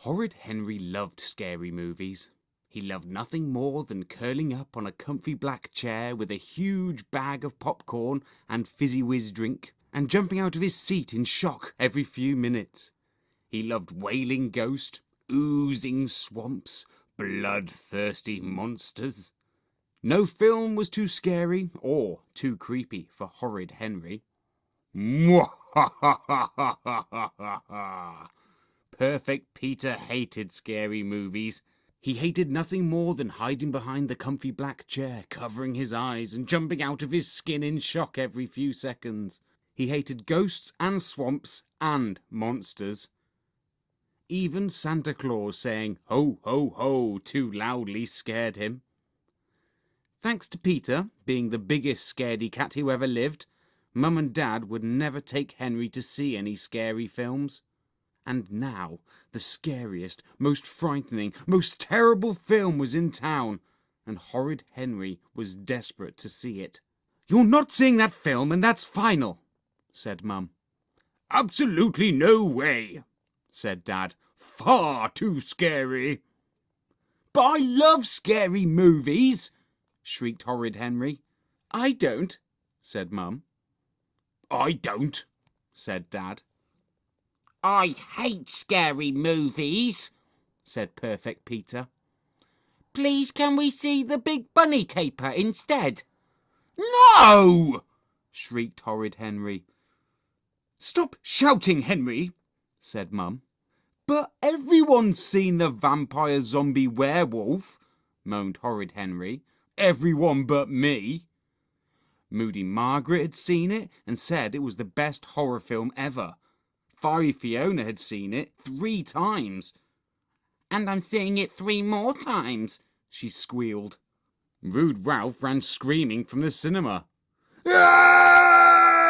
Horrid Henry loved scary movies. He loved nothing more than curling up on a comfy black chair with a huge bag of popcorn and fizzy-whiz drink, and jumping out of his seat in shock every few minutes. He loved wailing ghosts, oozing swamps, bloodthirsty monsters. No film was too scary or too creepy for Horrid Henry. Perfect Peter hated scary movies. He hated nothing more than hiding behind the comfy black chair, covering his eyes and jumping out of his skin in shock every few seconds. He hated ghosts and swamps and monsters. Even Santa Claus saying "ho, ho, ho" too loudly scared him. Thanks to Peter being the biggest scaredy cat who ever lived, Mum and Dad would never take Henry to see any scary films. And now, the scariest, most frightening, most terrible film was in town, and Horrid Henry was desperate to see it. "You're not seeing that film, and that's final," said Mum. "Absolutely no way," said Dad. "Far too scary." "But I love scary movies," shrieked Horrid Henry. "I don't," said Mum. "I don't," said Dad. "I hate scary movies," said Perfect Peter. "Please can we see the big bunny caper instead?" "No!" shrieked Horrid Henry. "Stop shouting, Henry," said Mum. "But everyone's seen the vampire zombie werewolf," moaned Horrid Henry. "Everyone but me." Moody Margaret had seen it and said it was the best horror film ever. Fiery Fiona had seen it 3 times. "And I'm seeing it 3 more times," she squealed. Rude Ralph ran screaming from the cinema. "Ah!"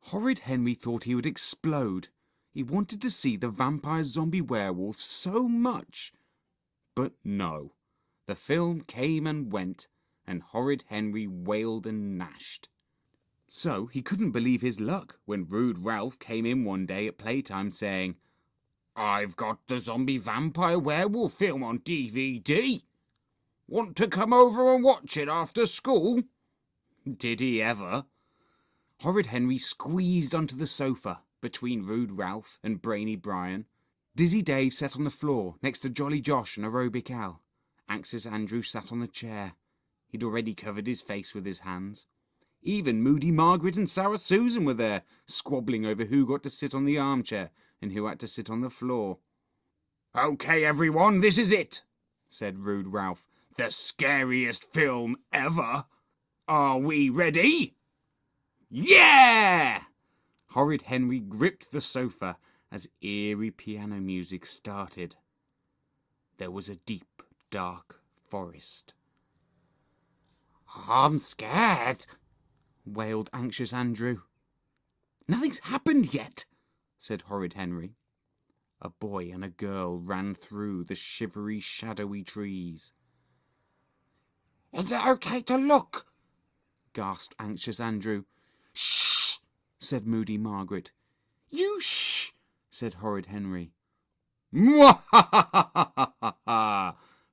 Horrid Henry thought he would explode. He wanted to see the vampire zombie werewolf so much. But no. The film came and went, and Horrid Henry wailed and gnashed. So he couldn't believe his luck when Rude Ralph came in one day at playtime saying, "I've got the zombie vampire werewolf film on DVD. Want to come over and watch it after school?" Did he ever? Horrid Henry squeezed onto the sofa between Rude Ralph and Brainy Brian. Dizzy Dave sat on the floor next to Jolly Josh and Aerobic Al. Anxious Andrew sat on the chair. He'd already covered his face with his hands. Even Moody Margaret and Sour Susan were there, squabbling over who got to sit on the armchair and who had to sit on the floor. "Okay, everyone, this is it," said Rude Ralph. "The scariest film ever. Are we ready?" "Yeah!" Horrid Henry gripped the sofa as eerie piano music started. There was a deep, dark forest. "I'm scared," wailed anxious Andrew. "Nothing's happened yet," said Horrid Henry. A boy and a girl ran through the shivery, shadowy trees. "Is it okay to look?" gasped anxious Andrew. "Shh!" said Moody Margaret. "You shh!" said Horrid Henry. "Mwahahahaha!"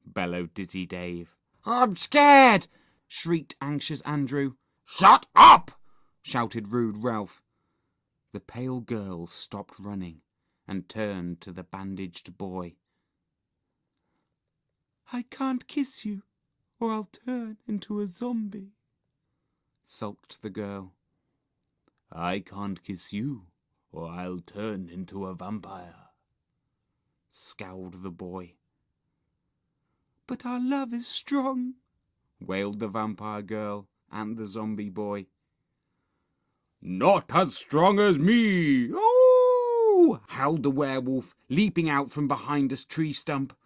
bellowed Dizzy Dave. "I'm scared!" shrieked anxious Andrew. "Shut up!" shouted Rude Ralph. The pale girl stopped running and turned to the bandaged boy. "I can't kiss you, or I'll turn into a zombie," sulked the girl. "I can't kiss you, or I'll turn into a vampire," scowled the boy. "But our love is strong," wailed the vampire girl and the zombie boy. "Not as strong as me! Oh!" howled the werewolf, leaping out from behind a tree stump.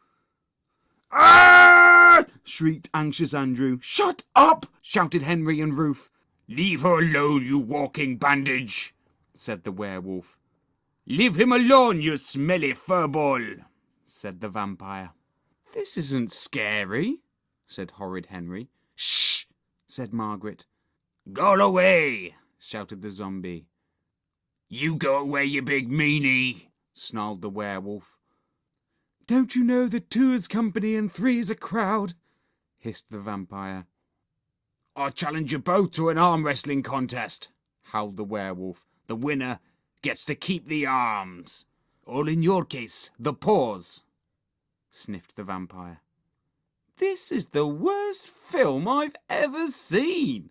"Ah!" shrieked anxious Andrew. "Shut up!" shouted Henry and Ruth. "Leave her alone, you walking bandage," said the werewolf. "Leave him alone, you smelly furball," said the vampire. "This isn't scary," said Horrid Henry. "Shh!" said Margaret. "Go away!" shouted the zombie. "You go away, you big meanie!" snarled the werewolf. Don't you know that 2 is company and 3 is a crowd? Hissed the vampire. I challenge you both to an arm wrestling contest, howled the werewolf. The winner gets to keep the arms. Or in your case, the paws, sniffed the vampire. This is the worst film I've ever seen,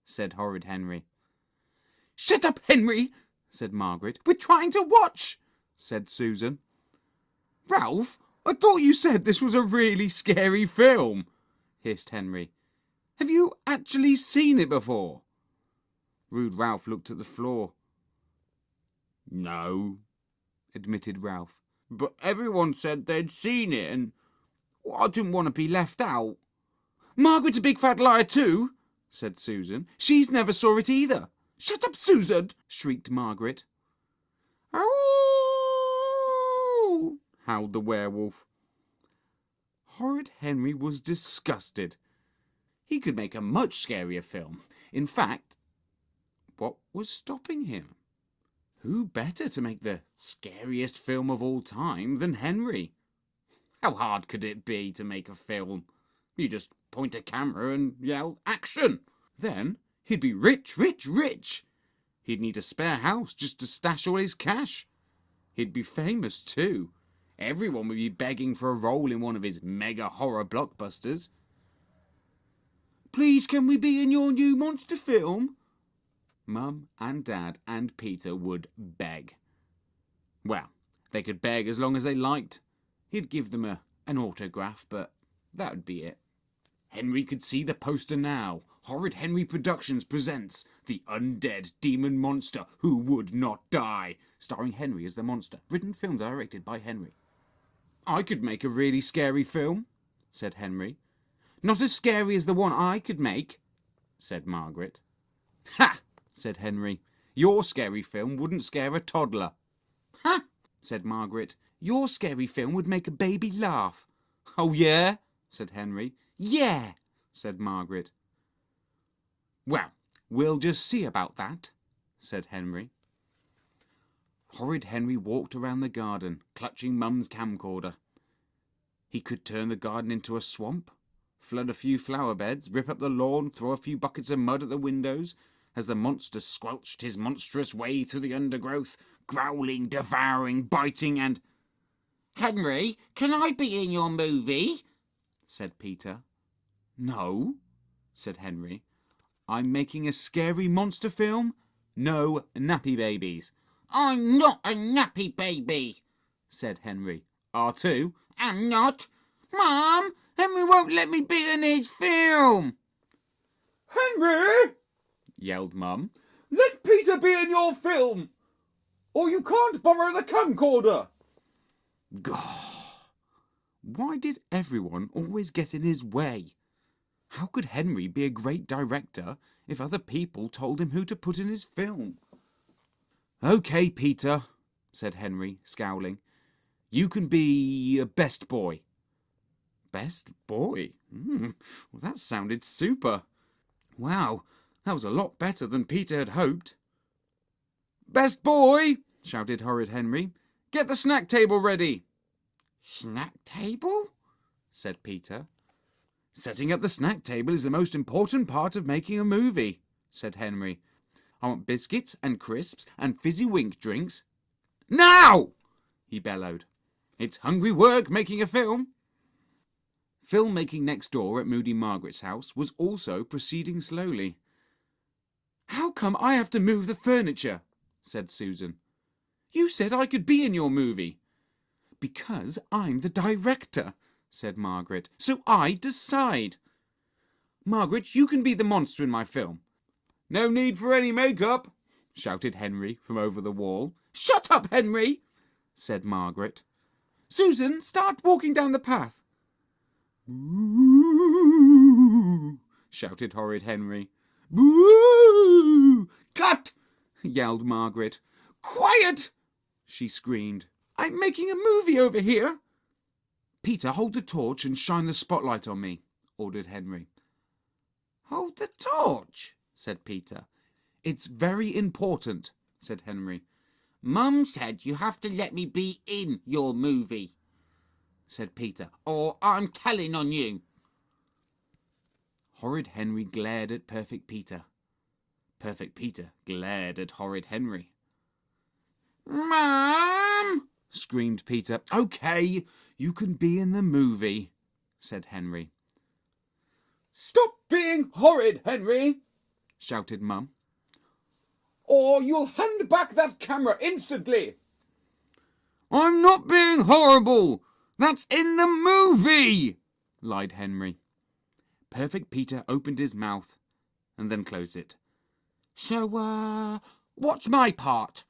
said Horrid Henry. Shut up, Henry, said Margaret. We're trying to watch, said Susan. Ralph, I thought you said this was a really scary film, hissed Henry. Have you actually seen it before? Rude Ralph looked at the floor. No, admitted Ralph, but everyone said they'd seen it and I didn't want to be left out. Margaret's a big fat liar too, said Susan. She's never saw it either. Shut up, Susan, shrieked Margaret. Oh! howled the werewolf. Horrid Henry was disgusted. He could make a much scarier film. In fact, what was stopping him? Who better to make the scariest film of all time than Henry? How hard could it be to make a film? You just point a camera and yell, action! Then he'd be rich, rich, rich. He'd need a spare house just to stash all his cash. He'd be famous too. Everyone would be begging for a role in one of his mega horror blockbusters. Please, can we be in your new monster film? Mum and Dad and Peter would beg. Well, they could beg as long as they liked. He'd give them an autograph, but that would be it. Henry could see the poster now. Horrid Henry Productions presents The Undead Demon Monster Who Would Not Die, starring Henry as the monster. Written film directed by Henry. I could make a really scary film, said Henry. Not as scary as the one I could make, said Margaret. Ha! said Henry. Your scary film wouldn't scare a toddler. Ha! said Margaret. Your scary film would make a baby laugh. Oh, yeah? said Henry. Yeah, said Margaret. Well, we'll just see about that, said Henry. Horrid Henry walked around the garden, clutching Mum's camcorder. He could turn the garden into a swamp, flood a few flower beds, rip up the lawn, throw a few buckets of mud at the windows, as the monster squelched his monstrous way through the undergrowth, growling, devouring, biting, and... Henry, can I be in your movie? said Peter. No, said Henry. I'm making a scary monster film. No nappy babies. I'm not a nappy baby, said Henry. R2? I'm not. Mum, Henry won't let me be in his film. Henry, yelled Mum, let Peter be in your film, or you can't borrow the camcorder. Gah! Why did everyone always get in his way? How could Henry be a great director if other people told him who to put in his film? Okay, Peter, said Henry, scowling. You can be a best boy. Best boy? Well, that sounded super. Wow, that was a lot better than Peter had hoped. Best boy, shouted Horrid Henry. Get the snack table ready. Snack table? said Peter. Setting up the snack table is the most important part of making a movie, said Henry. I want biscuits and crisps and fizzy wink drinks. Now! he bellowed. It's hungry work making a film. Filmmaking next door at Moody Margaret's house was also proceeding slowly. How come I have to move the furniture? said Susan. You said I could be in your movie. Because I'm the director, said Margaret, so I decide. Margaret, you can be the monster in my film. No need for any makeup, shouted Henry from over the wall. Shut up, Henry, said Margaret. Susan, start walking down the path. Boo! shouted Horrid Henry. Boo! Cut! yelled Margaret. Quiet! she screamed. I'm making a movie over here. Peter, hold the torch and shine the spotlight on me, ordered Henry. Hold the torch, said Peter. It's very important, said Henry. Mum said you have to let me be in your movie. said Peter, "or I'm telling on you." Horrid Henry glared at Perfect Peter. Perfect Peter glared at Horrid Henry. "Mum!" screamed Peter. "Okay, you can be in the movie," said Henry. "Stop being horrid, Henry!" shouted Mum, "or you'll hand back that camera instantly." "I'm not being horrible! That's in the movie!" lied Henry. Perfect Peter opened his mouth and then closed it. "So, what's my part?"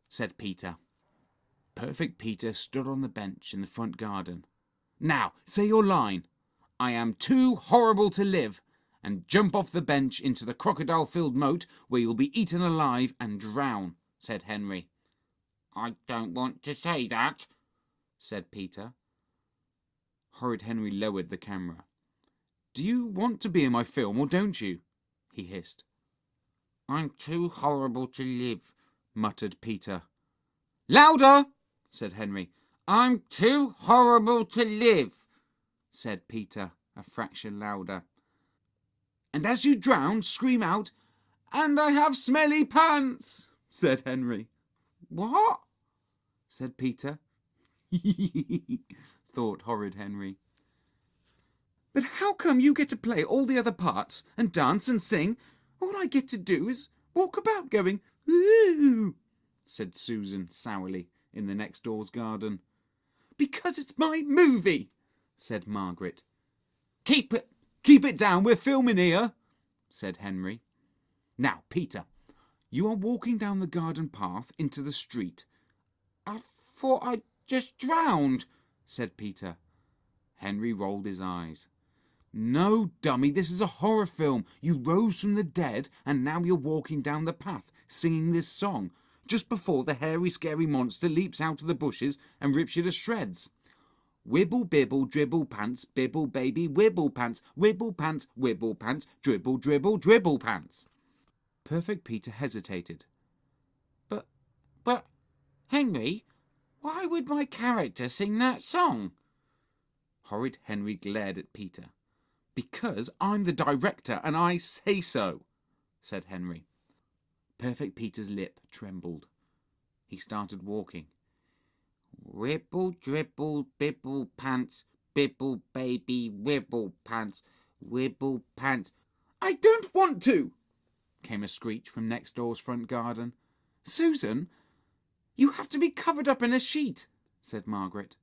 said Peter. Perfect Peter stood on the bench in the front garden. "Now, say your line. 'I am too horrible to live,' and jump off the bench into the crocodile-filled moat where you'll be eaten alive and drown," said Henry. "I don't want to say that," said Peter. Horrid Henry lowered the camera. "Do you want to be in my film or don't you?" he hissed. "I'm too horrible to live," muttered Peter. "Louder!" said Henry. "I'm too horrible to live," said Peter, a fraction louder. "And as you drown, scream out, 'And I have smelly pants,'" said Henry. "What?" said Peter. thought Horrid Henry. "But how come you get to play all the other parts and dance and sing? All I get to do is walk about going, 'Ooh,'" said Susan sourly in the next door's garden. "Because it's my movie," said Margaret. Keep it down, we're filming here," said Henry. "Now, Peter, you are walking down the garden path into the street." "I thought I just drowned," said Peter. Henry rolled his eyes. "No, dummy, this is a horror film. You rose from the dead and now you're walking down the path singing this song just before the hairy scary monster leaps out of the bushes and rips you to shreds. Wibble bibble dribble pants, bibble baby wibble pants, wibble pants, wibble pants, dribble dribble dribble pants." Perfect Peter hesitated. But, Henry, why would my character sing that song?" Horrid Henry glared at Peter. "Because I'm the director and I say so," said Henry. Perfect Peter's lip trembled. He started walking. "Wibble dribble bibble pants, bibble baby wibble pants, wibble pants." "I don't want to," came a screech from next door's front garden. "Susan, you have to be covered up in a sheet," said Margaret.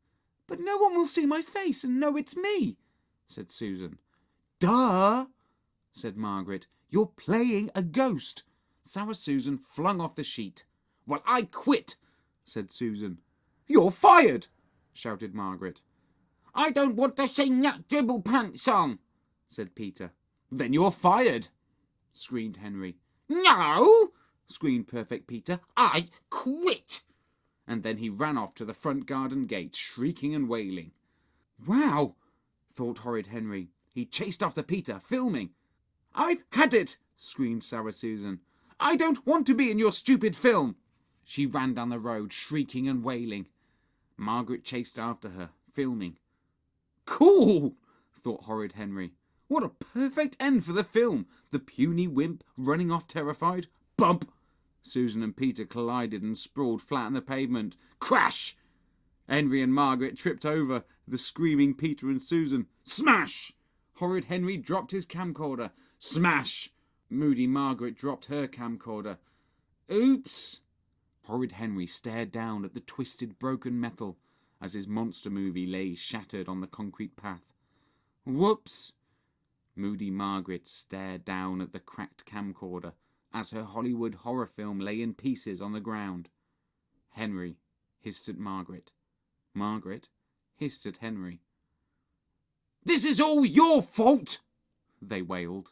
"But no one will see my face and know it's me," said Susan. "Duh," said Margaret. "You're playing a ghost." Sour Susan flung off the sheet. "Well, I quit," said Susan. "You're fired," shouted Margaret. "I don't want to sing that dribble pants song," said Peter. "Then you're fired," screamed Henry. "No," screamed Perfect Peter. "I quit." And then he ran off to the front garden gate, shrieking and wailing. "Wow," thought Horrid Henry. He chased after Peter, filming. "I've had it," screamed Sour Susan. "I don't want to be in your stupid film." She ran down the road, shrieking and wailing. Margaret chased after her, filming. "Cool," thought Horrid Henry. "What a perfect end for the film. The puny wimp running off terrified. Bump! Susan and Peter collided and sprawled flat on the pavement. Crash! Henry and Margaret tripped over the screaming Peter and Susan. Smash! Horrid Henry dropped his camcorder. Smash! Moody Margaret dropped her camcorder. Oops! Horrid Henry stared down at the twisted, broken metal as his monster movie lay shattered on the concrete path. Whoops! Moody Margaret stared down at the cracked camcorder as her Hollywood horror film lay in pieces on the ground. Henry hissed at Margaret. Margaret hissed at Henry. "This is all your fault!" they wailed.